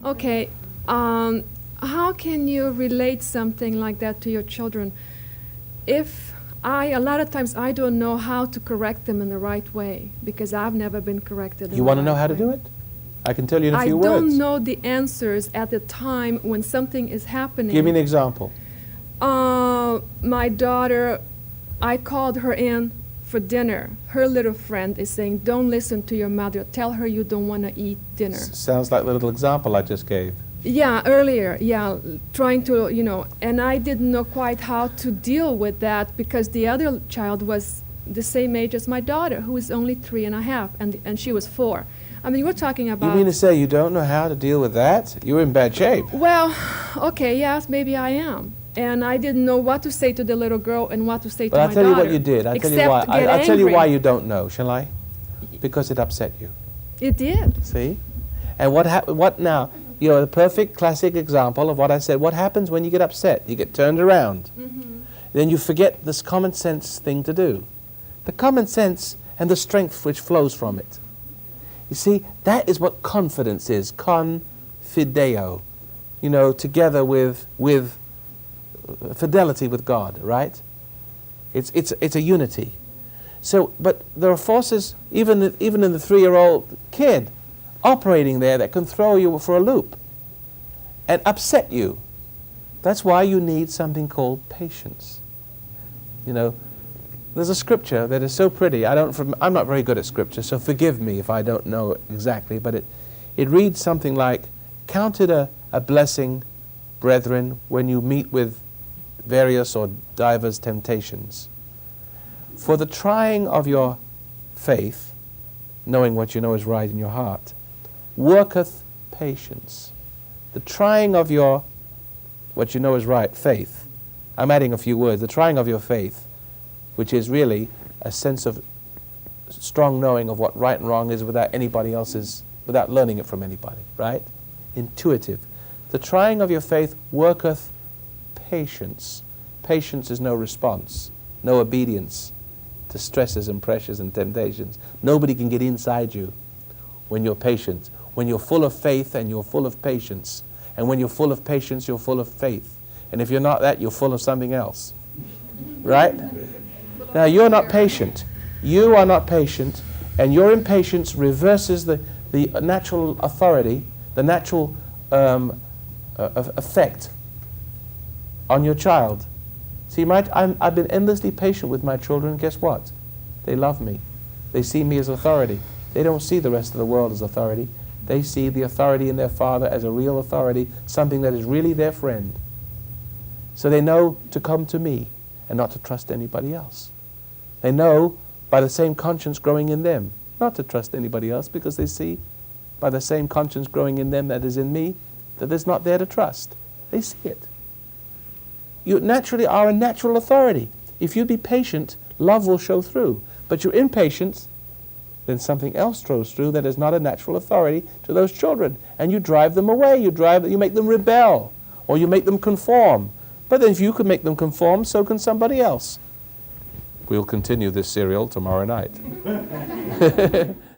Okay, how can you relate something like that to your children? If a lot of times I don't know how to correct them in the right way because I've never been corrected. You want to know how to do it? I can tell you in a few words. I don't know the answers at the time when something is happening. Give me an example. My daughter, I called her in for dinner. Her little friend is saying, "Don't listen to your mother. Tell her you don't want to eat dinner." Sounds like the little example I just gave. Yeah, earlier, yeah, trying to, and I didn't know quite how to deal with that because the other child was the same age as my daughter, who is only 3.5, and she was 4. I mean, we're talking about... You mean to say you don't know how to deal with that? You're in bad shape. Well, okay, yes, maybe I am. And I didn't know what to say to the little girl and what to say to my daughter. But I'll tell you what you did. I'll tell you why. I'll tell you why you don't know, shall I? Because it upset you. It did. See? And what now? You're the perfect classic example of what I said. What happens when you get upset? You get turned around. Mm-hmm. Then you forget this common sense thing to do. The common sense and the strength which flows from it. You see, that is what confidence is. Confideo. Together with fidelity with God, right? It's a unity. So, but there are forces, even in the 3-year-old kid, operating there that can throw you for a loop and upset you. That's why you need something called patience. There's a scripture that is so pretty. I'm not very good at scripture, so forgive me if I don't know it exactly, but it reads something like, "Count it a blessing, brethren, when you meet with various or divers temptations. For the trying of your faith," knowing what you know is right in your heart, "worketh patience." The trying of your, what you know is right, faith. I'm adding a few words. The trying of your faith, which is really a sense of strong knowing of what right and wrong is without learning it from anybody, right? Intuitive. The trying of your faith worketh patience. Patience is no response, no obedience to stresses and pressures and temptations. Nobody can get inside you when you're patient. When you're full of faith and you're full of patience. And when you're full of patience, you're full of faith. And if you're not that, you're full of something else. Right? Now, you're not patient. You are not patient, and your impatience reverses the natural authority, the natural effect on your child. See, I've been endlessly patient with my children. Guess what? They love me. They see me as authority. They don't see the rest of the world as authority. They see the authority in their father as a real authority, something that is really their friend. So they know to come to me and not to trust anybody else. They know by the same conscience growing in them not to trust anybody else, because they see by the same conscience growing in them that is in me that is not there to trust. They see it. You naturally are a natural authority. If you be patient, love will show through. But you're impatient, then something else shows through that is not a natural authority to those children. And you drive them away. You make them rebel, or you make them conform. But then if you can make them conform, so can somebody else. We'll continue this serial tomorrow night.